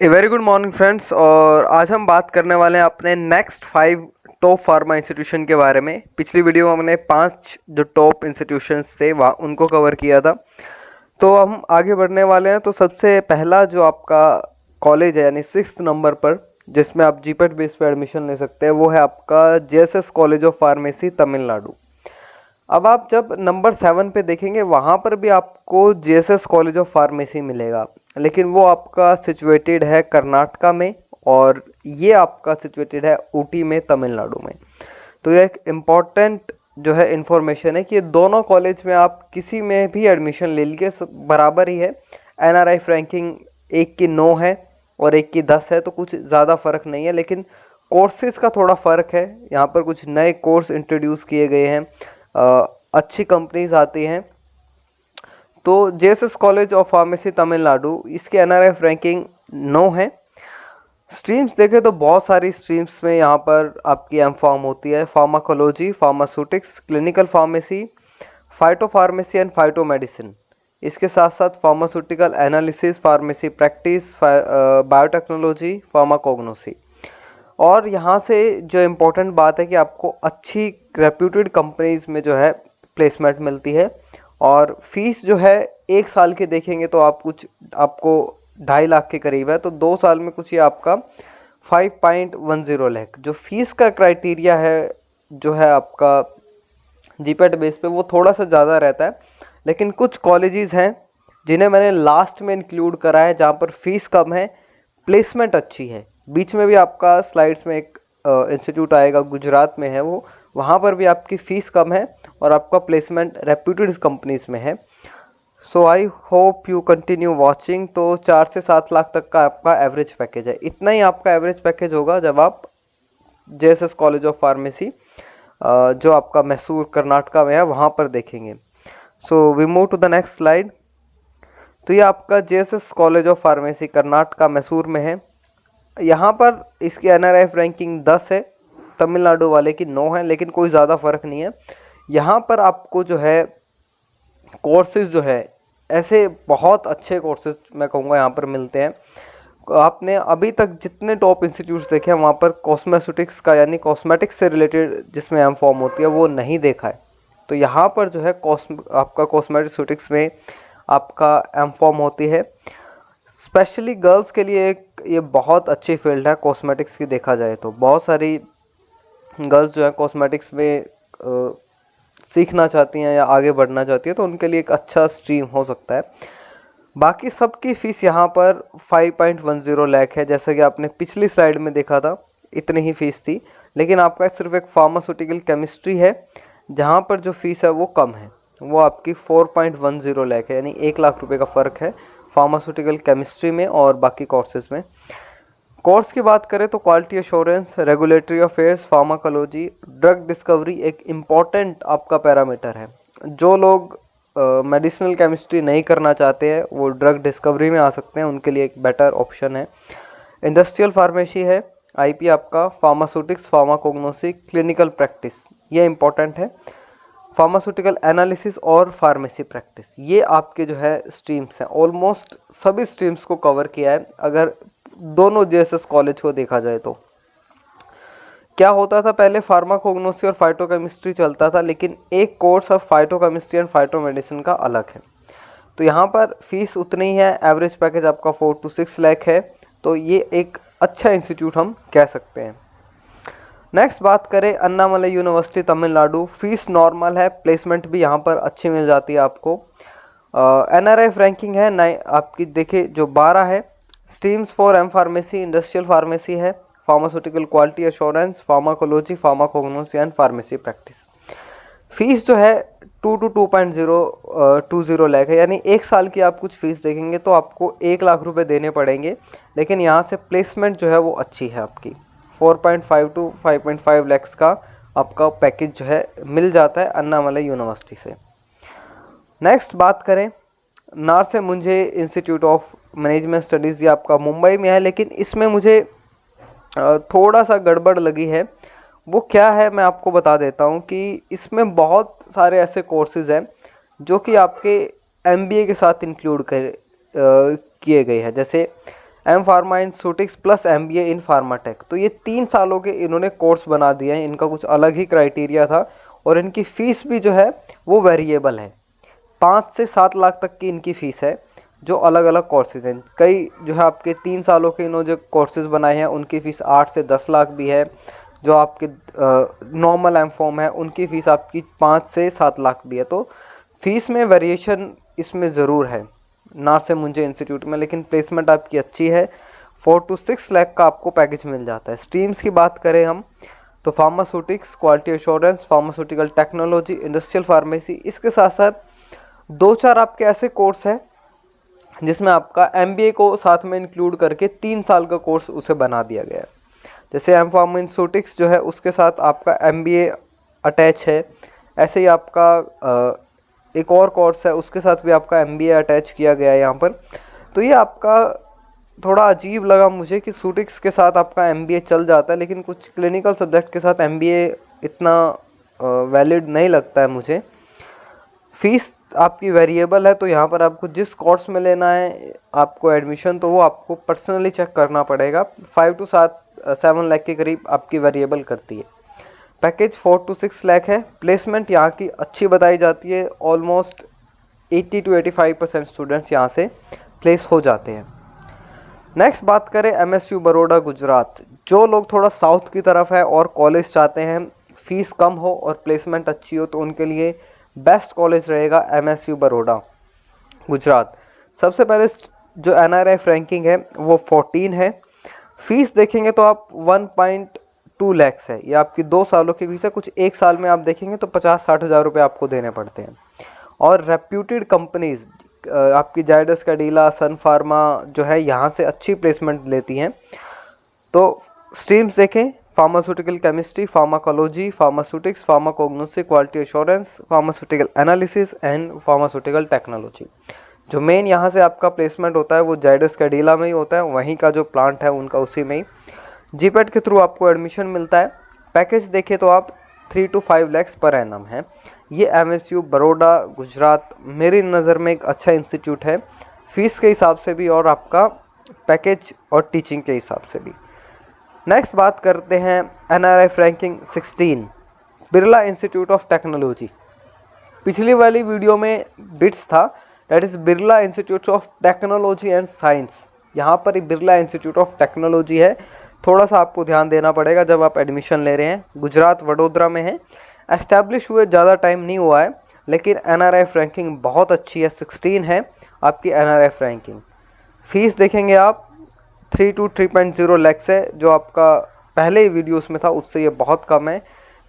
A very good morning friends. और आज हम बात करने वाले हैं अपने नेक्स्ट 5 टॉप फार्मा इंस्टीट्यूशन के बारे में। पिछली वीडियो में हमने 5 जो टॉप इंस्टीट्यूशन थे वहाँ उनको कवर किया था। तो हम आगे बढ़ने वाले हैं। तो सबसे पहला जो आपका कॉलेज है यानी 6th नंबर पर जिसमें आप जीपेट बेस पे एडमिशन ले सकते हैं वो है आपका JSS college of pharmacy Tamil Nadu. अब आप जब नंबर 7 पे देखेंगे वहाँ पर भी आपको जेएसएस कॉलेज ऑफ फार्मेसी मिलेगा, लेकिन वो आपका सिचुएटेड है कर्नाटका में और ये आपका सिचुएटेड है ऊटी में तमिलनाडु में। तो ये एक इम्पॉर्टेंट जो है इन्फॉर्मेशन है कि ये दोनों कॉलेज में आप किसी में भी एडमिशन ले लीजिए बराबर ही है। एनआरएफ रैंकिंग एक की 9 है और एक की 10 है, तो कुछ ज़्यादा फर्क नहीं है, लेकिन कोर्सेज का थोड़ा फर्क है। यहाँ पर कुछ नए कोर्स इंट्रोड्यूस किए गए हैं, अच्छी कंपनीज आती हैं। तो JSS college of pharmacy Tamil Nadu इसकी एनआरएफ रैंकिंग 9 है। स्ट्रीम्स देखें तो बहुत सारी स्ट्रीम्स में यहाँ पर आपकी एमफार्म होती है, pharmacology, pharmaceutics, clinical pharmacy, phyto pharmacy and phyto medicine. इसके साथ साथ pharmaceutical analysis, pharmacy practice, biotechnology, pharmacognosy. और यहाँ से जो इम्पोर्टेंट बात है कि आपको अच्छी रेप्यूटेड कंपनीज में जो है प्लेसमेंट मिलती है। और फीस जो है 1 साल के देखेंगे तो आपको 2.5 लाख के करीब है, तो 2 साल में कुछ ये आपका 5.10 लाख जो फीस का क्राइटेरिया है जो है आपका जीपेट बेस पे वो थोड़ा सा ज़्यादा रहता है। लेकिन कुछ कॉलेजेस हैं जिन्हें मैंने लास्ट में इंक्लूड करा है जहाँ पर फीस कम है, प्लेसमेंट अच्छी है। बीच में भी आपका स्लाइड्स में एक इंस्टीट्यूट आएगा, गुजरात में है वो, वहाँ पर भी आपकी फ़ीस कम है और आपका प्लेसमेंट रेप्यूटेड कंपनीज में है। So I hope you continue watching. तो 4 से 7 लाख तक का आपका एवरेज पैकेज है। इतना ही आपका एवरेज पैकेज होगा जब आप जेएसएस कॉलेज ऑफ फार्मेसी जो आपका मैसूर कर्नाटका में है वहाँ पर देखेंगे। So we move to the next slide. तो ये आपका JSS college of pharmacy Karnataka Mysore में है। यहाँ पर इसकी एनआरएफ रैंकिंग 10 है, तमिलनाडु वाले की 9 है, लेकिन कोई ज़्यादा फर्क नहीं है। यहाँ पर आपको जो है कोर्सेज जो है ऐसे बहुत अच्छे कोर्सेज मैं कहूँगा यहाँ पर मिलते हैं। आपने अभी तक जितने टॉप इंस्टीट्यूट्स देखे हैं वहाँ पर कॉस्मेटिक्स का यानी कॉस्मेटिक्स से रिलेटेड जिसमें एम फॉर्म होती है वो नहीं देखा है। तो यहाँ पर जो है आपका कॉस्मेटिक्स में आपका एम फॉर्म होती है। स्पेशली गर्ल्स के लिए एक ये बहुत अच्छी फील्ड है कॉस्मेटिक्स की। देखा जाए तो बहुत सारी गर्ल्स जो है कॉस्मेटिक्स में सीखना चाहती हैं या आगे बढ़ना चाहती है, तो उनके लिए एक अच्छा स्ट्रीम हो सकता है। बाकी सबकी फ़ीस यहाँ पर 5.10 लाख है, जैसा कि आपने पिछली स्लाइड में देखा था इतनी ही फ़ीस थी। लेकिन आपका सिर्फ एक फार्मास्यूटिकल केमिस्ट्री है जहाँ पर जो फीस है वो कम है, वो आपकी 4.10 लाख है, यानी 1 लाख रुपए का फ़र्क है फार्मास्यूटिकल केमिस्ट्री में और बाकी कोर्सेज में। कोर्स की बात करें तो quality assurance, regulatory affairs, pharmacology, drug discovery एक इम्पॉर्टेंट आपका पैरामीटर है। जो लोग मेडिसिनल केमिस्ट्री नहीं करना चाहते हैं वो ड्रग डिस्कवरी में आ सकते हैं, उनके लिए एक बेटर ऑप्शन है। इंडस्ट्रियल फार्मेसी है, आईपी आपका, फार्मास्यूटिक्स, फार्माकोग्नोसी, क्लिनिकल प्रैक्टिस ये इंपॉर्टेंट है। फार्मास्यूटिकल एनालिसिस और फार्मेसी प्रैक्टिस ये आपके जो है स्ट्रीम्स हैं। ऑलमोस्ट सभी स्ट्रीम्स को कवर किया है अगर दोनों जेएसएस कॉलेज को देखा जाए तो। क्या होता था पहले फार्माकोग्नोसी और फाइटोकेमिस्ट्री चलता था, लेकिन एक course of phytochemistry and phytomedicine का अलग है। तो यहाँ पर फीस उतनी ही है, एवरेज पैकेज आपका 4 to 6 लाख है। तो ये एक अच्छा इंस्टीट्यूट हम कह सकते हैं। नेक्स्ट बात करें Annamalai university Tamil Nadu. Fees normal है, प्लेसमेंट भी यहाँ पर अच्छी मिल जाती है आपको। एनआरएफ रैंकिंग है आपकी देखिए जो 12 है। Streams for M pharmacy, industrial pharmacy है, pharmaceutical quality assurance, pharmacology, pharmacognosy and pharmacy practice. Fees जो है 2 to 2.020 लाख है, यानी 1 साल की आप कुछ फीस देखेंगे तो आपको 1 लाख रुपए देने पड़ेंगे। लेकिन यहाँ से प्लेसमेंट जो है वो अच्छी है आपकी। 4.5 to 5.5 लैक्स का आपका पैकेज जो है मिल जाता है अन्नामलई यूनिवर्सिटी से। नेक्स्ट बात करें Narsee Monjee institute of management studies, ये आपका मुंबई में है, लेकिन इसमें मुझे थोड़ा सा गड़बड़ लगी है। वो क्या है मैं आपको बता देता हूँ कि इसमें बहुत सारे ऐसे कोर्सेज हैं जो कि आपके एमबीए के साथ इंक्लूड किए गए हैं। जैसे एम फार्मास्यूटिक्स प्लस MBA इन फार्माटेक। तो ये 3 सालों के इन्होंने कोर्स बना दिए हैं, इनका कुछ अलग ही क्राइटेरिया था और इनकी फ़ीस भी जो है वो वेरिएबल है। 5 से 7 लाख तक की इनकी फ़ीस है, जो अलग अलग कोर्सेज हैं। कई जो है आपके 3 सालों के इन्होंने जो कोर्सेज बनाए हैं उनकी फ़ीस 8 से 10 लाख भी है। जो आपके नॉर्मल M.Pharm है उनकी फ़ीस आपकी 5 से 7 लाख भी है। तो फीस में वेरिएशन इसमें ज़रूर है नार्से मुंजे इंस्टीट्यूट में, लेकिन प्लेसमेंट आपकी अच्छी है। 4 to 6 लाख का आपको पैकेज मिल जाता है। स्ट्रीम्स की बात करें हम तो pharmaceutics, quality assurance, pharmaceutical technology, industrial pharmacy, इसके साथ साथ 2-4 आपके ऐसे कोर्स हैं जिसमें आपका MBA को साथ में इंक्लूड करके 3 साल का कोर्स उसे बना दिया गया है। जैसे एम फार्मास्यूटिक्स जो है उसके साथ आपका MBA अटैच है, ऐसे ही आपका एक और कोर्स है उसके साथ भी आपका MBA अटैच किया गया है यहाँ पर। तो ये आपका थोड़ा अजीब लगा मुझे कि सूटिक्स के साथ आपका MBA चल जाता है, लेकिन कुछ क्लिनिकल सब्जेक्ट के साथ MBA इतना वैलिड नहीं लगता है मुझे। फीस आपकी वेरिएबल है, तो यहाँ पर आपको जिस कोर्स में लेना है आपको एडमिशन, तो वो आपको पर्सनली चेक करना पड़ेगा। 5 to 7 लाख के करीब आपकी वेरिएबल करती है। पैकेज 4 to 6 लाख है। प्लेसमेंट यहाँ की अच्छी बताई जाती है, ऑलमोस्ट 80 to 85% स्टूडेंट्स यहाँ से प्लेस हो जाते हैं। नेक्स्ट बात करें MSU बड़ौदा गुजरात। जो लोग थोड़ा साउथ की तरफ है और कॉलेज चाहते हैं, फीस कम हो और प्लेसमेंट अच्छी हो, तो उनके लिए बेस्ट कॉलेज रहेगा MSU बड़ौदा गुजरात। सबसे पहले जो NRF रैंकिंग है वो 14 है। फीस देखेंगे तो आप 1.2 लैक्स है, ये आपकी 2 सालों की फीस है। कुछ 1 साल में आप देखेंगे तो 50-60 हज़ार रुपये आपको देने पड़ते हैं। और रेप्यूटेड कंपनीज आपकी जायडस कैडिला, सन फार्मा जो है यहाँ से अच्छी प्लेसमेंट लेती हैं। तो स्ट्रीम्स देखें, pharmaceutical chemistry, pharmacology, pharmaceutics, pharmacognosy, quality assurance, pharmaceutical analysis and pharmaceutical technology. जो मेन यहाँ से आपका प्लेसमेंट होता है वो जायडस कैडिला में ही होता है, वहीं का जो प्लांट है उनका उसी में ही। जीपेट के थ्रू आपको एडमिशन मिलता है। पैकेज देखें तो आप 3 to 5 lakhs पर एनम है। ये MSU बड़ौदा गुजरात मेरी नज़र में एक अच्छा इंस्टीट्यूट है, फीस के हिसाब से भी और आपका पैकेज और टीचिंग के हिसाब से भी। नेक्स्ट बात करते हैं NRF ranking 16 Birla institute of technology. पिछली वाली वीडियो में बिट्स था, that is Birla institute of technology and science. यहाँ पर बिरला इंस्टीट्यूट ऑफ टेक्नोलॉजी है, थोड़ा सा आपको ध्यान देना पड़ेगा जब आप एडमिशन ले रहे हैं। गुजरात वडोदरा में है, एस्टैब्लिश हुए ज़्यादा टाइम नहीं हुआ है, लेकिन NRF रैंकिंग बहुत अच्छी है, 16 है आपकी NRF रैंकिंग। फीस देखेंगे आप 3 to 3.0 लैक्स है, जो आपका पहले वीडियोस में था उससे ये बहुत कम है।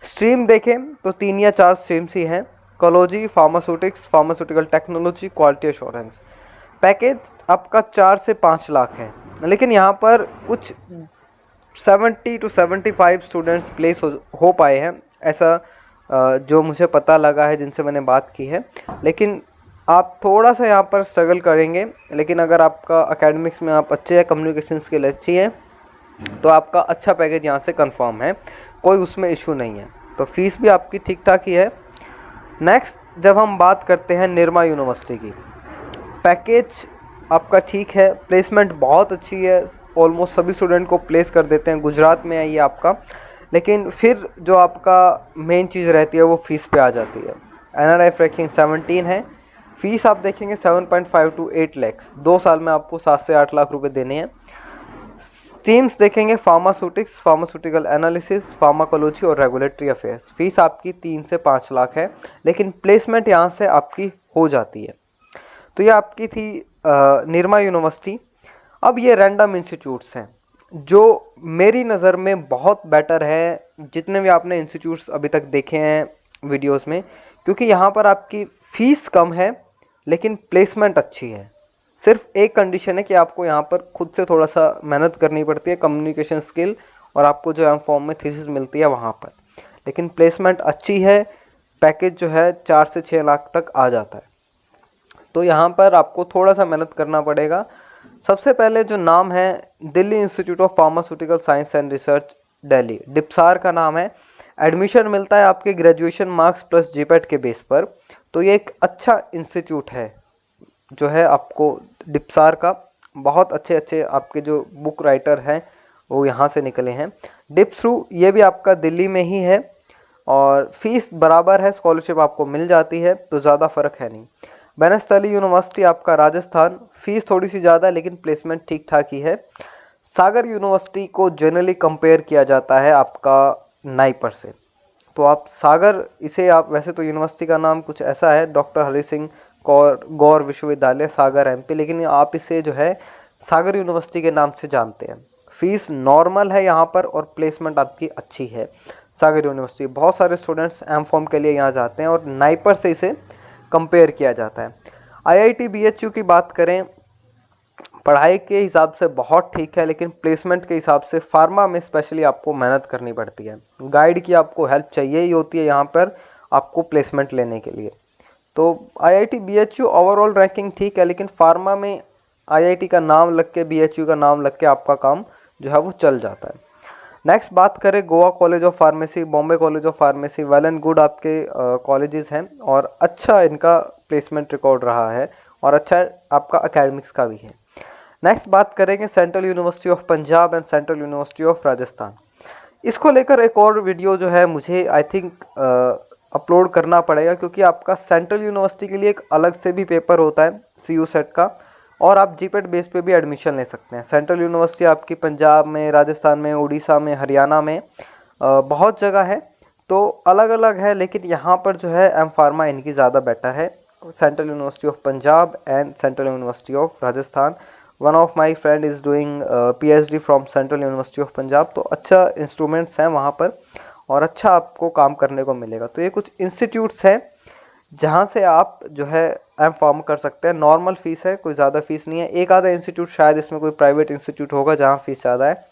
स्ट्रीम देखें तो 3 या 4 स्ट्रीम्स ही हैं, कोलॉजी, pharmaceutics, pharmaceutical technology, quality assurance. Package आपका 4 से 5 लाख है, लेकिन यहाँ पर कुछ 70 to 75 स्टूडेंट्स प्लेस हो पाए हैं, ऐसा जो मुझे पता लगा है जिनसे मैंने बात की है। लेकिन आप थोड़ा सा यहाँ पर स्ट्रगल करेंगे, लेकिन अगर आपका एकेडमिक्स में आप अच्छे हैं, कम्युनिकेशन स्किल अच्छी है, तो आपका अच्छा पैकेज यहाँ से कंफर्म है, कोई उसमें इशू नहीं है। तो फीस भी आपकी ठीक ठाक ही है। नेक्स्ट जब हम बात करते हैं निरमा यूनिवर्सिटी की, पैकेज आपका ठीक है, प्लेसमेंट बहुत अच्छी है, ऑलमोस्ट सभी स्टूडेंट को प्लेस कर देते हैं। गुजरात में है ये आपका, लेकिन फिर जो आपका मेन चीज़ रहती है वो फीस पे आ जाती है। NRF रैंकिंग 17 है। फीस आप देखेंगे 7.5 to 8 lakhs, 2 साल में आपको 7 से 8 लाख रुपए देने हैं। स्ट्रीम्स देखेंगे फार्मास्यूटिक्स, फार्मास्यूटिकल एनालिसिस, फार्माकोलॉजी और रेगुलेटरी अफेयर्स। फीस आपकी 3 से 5 लाख है, लेकिन प्लेसमेंट यहाँ से आपकी हो जाती है। तो ये आपकी थी निरमा यूनिवर्सिटी। अब ये रैंडम इंस्टीट्यूट्स हैं जो मेरी नज़र में बहुत बेटर है जितने भी आपने इंस्टीट्यूट्स अभी तक देखे हैं वीडियोस में, क्योंकि यहाँ पर आपकी फ़ीस कम है लेकिन प्लेसमेंट अच्छी है। सिर्फ एक कंडीशन है कि आपको यहाँ पर खुद से थोड़ा सा मेहनत करनी पड़ती है, कम्युनिकेशन स्किल, और आपको जो M.Pharm में थीसिस मिलती है वहाँ पर, लेकिन प्लेसमेंट अच्छी है। पैकेज जो है 4 से 6 लाख तक आ जाता है। तो यहाँ पर आपको थोड़ा सा मेहनत करना पड़ेगा। सबसे पहले जो नाम है, Delhi institute of pharmaceutical science and research Delhi, DIPSAR का नाम है। एडमिशन मिलता है आपके ग्रेजुएशन मार्क्स प्लस जीपेट के बेस पर। तो ये एक अच्छा इंस्टीट्यूट है जो है आपको डिप्सार का, बहुत अच्छे अच्छे आपके जो बुक राइटर हैं वो यहाँ से निकले हैं। डिप्सरू ये भी आपका दिल्ली में ही है और फीस बराबर है, स्कॉलरशिप आपको मिल जाती है तो ज़्यादा फ़र्क है नहीं। बनस्थली यूनिवर्सिटी आपका राजस्थान, फीस थोड़ी सी ज़्यादा है लेकिन प्लेसमेंट ठीक ठाक ही है। सागर यूनिवर्सिटी को जनरली कंपेयर किया जाता है आपका नाइपर से, तो आप सागर, इसे आप, वैसे तो यूनिवर्सिटी का नाम कुछ ऐसा है डॉक्टर हरि सिंह गौर विश्वविद्यालय सागर एमपी, लेकिन आप इसे जो है सागर यूनिवर्सिटी के नाम से जानते हैं। फीस नॉर्मल है यहाँ पर और प्लेसमेंट आपकी अच्छी है। सागर यूनिवर्सिटी बहुत सारे स्टूडेंट्स एम फॉर्म के लिए यहाँ जाते हैं और नाइपर से इसे कंपेयर किया जाता है। आईआईटी बीएचयू की बात करें, पढ़ाई के हिसाब से बहुत ठीक है, लेकिन प्लेसमेंट के हिसाब से फार्मा में स्पेशली आपको मेहनत करनी पड़ती है। गाइड की आपको हेल्प चाहिए ही होती है यहाँ पर आपको प्लेसमेंट लेने के लिए। तो आईआईटी बीएचयू ओवरऑल रैंकिंग ठीक है, लेकिन फार्मा में आईआईटी का नाम लग के, बीएचयू का नाम लग के आपका काम जो है वो चल जाता है। नेक्स्ट बात करें Goa college of pharmacy, Bombay college of pharmacy, well and good आपके कॉलेजेस हैं और अच्छा इनका प्लेसमेंट रिकॉर्ड रहा है और अच्छा आपका एकेडमिक्स का भी है। नेक्स्ट बात करेंगे central university of Punjab and central university of Rajasthan. इसको लेकर एक और वीडियो जो है मुझे आई थिंक अपलोड करना पड़ेगा, क्योंकि आपका सेंट्रल यूनिवर्सिटी के लिए एक अलग से भी पेपर होता है सीयू सेट का, और आप जीपेट बेस पे भी एडमिशन ले सकते हैं। सेंट्रल यूनिवर्सिटी आपकी पंजाब में, राजस्थान में, उड़ीसा में, हरियाणा में बहुत जगह है, तो अलग अलग है, लेकिन यहाँ पर जो है एम फार्मा इनकी ज़्यादा बेटर है। Central university of Punjab and central university of Rajasthan. One of my friend is doing PhD from central university of Punjab, तो अच्छा इंस्ट्रूमेंट्स हैं वहाँ पर और अच्छा आपको काम करने को मिलेगा। तो ये कुछ इंस्टीट्यूट्स हैं जहाँ से आप जो है एम फॉर्म कर सकते हैं। नॉर्मल फीस है, कोई ज़्यादा फीस नहीं है। एक आधा इंस्टीट्यूट शायद इसमें कोई प्राइवेट इंस्टीट्यूट होगा जहाँ फीस ज़्यादा है।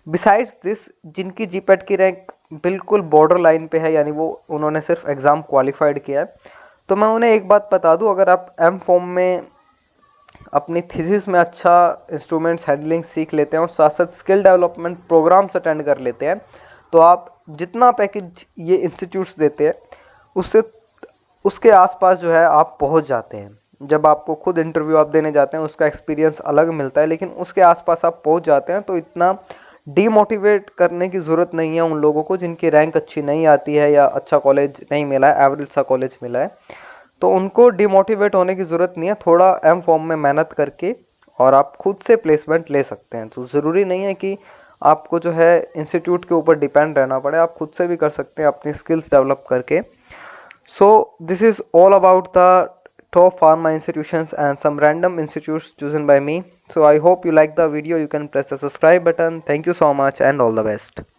बिसाइड्स दिस, जिनकी जीपेट की रैंक बिल्कुल बॉर्डर लाइन पे है, यानी वो उन्होंने सिर्फ एग्ज़ाम क्वालिफाइड किया है, तो मैं उन्हें एक बात बता दूं, अगर आप एम फॉर्म में अपनी थीसिस में अच्छा इंस्ट्रूमेंट्स हैंडलिंग सीख लेते हैं और साथ साथ स्किल डेवलपमेंट प्रोग्राम्स अटेंड कर लेते हैं, तो आप जितना पैकेज ये इंस्टीट्यूट्स देते हैं उससे उसके आसपास जो है आप पहुंच जाते हैं। जब आपको खुद इंटरव्यू आप देने जाते हैं उसका एक्सपीरियंस अलग मिलता है, लेकिन उसके आसपास आप पहुंच जाते हैं, तो इतना डीमोटिवेट करने की ज़रूरत नहीं है उन लोगों को जिनकी रैंक अच्छी नहीं आती है या अच्छा कॉलेज नहीं मिला है, एवरेज सा कॉलेज मिला है, तो उनको डिमोटिवेट होने की ज़रूरत नहीं है। थोड़ा एम फॉर्म में मेहनत करके और आप खुद से प्लेसमेंट ले सकते हैं। तो ज़रूरी नहीं है कि आपको जो है इंस्टीट्यूट के ऊपर डिपेंड रहना पड़े, आप खुद से भी कर सकते हैं अपनी स्किल्स डेवलप करके। So this is all about the top pharma institutions and some random institutes chosen by me. So I hope you like the video. You can press the subscribe button. Thank you so much and all the best.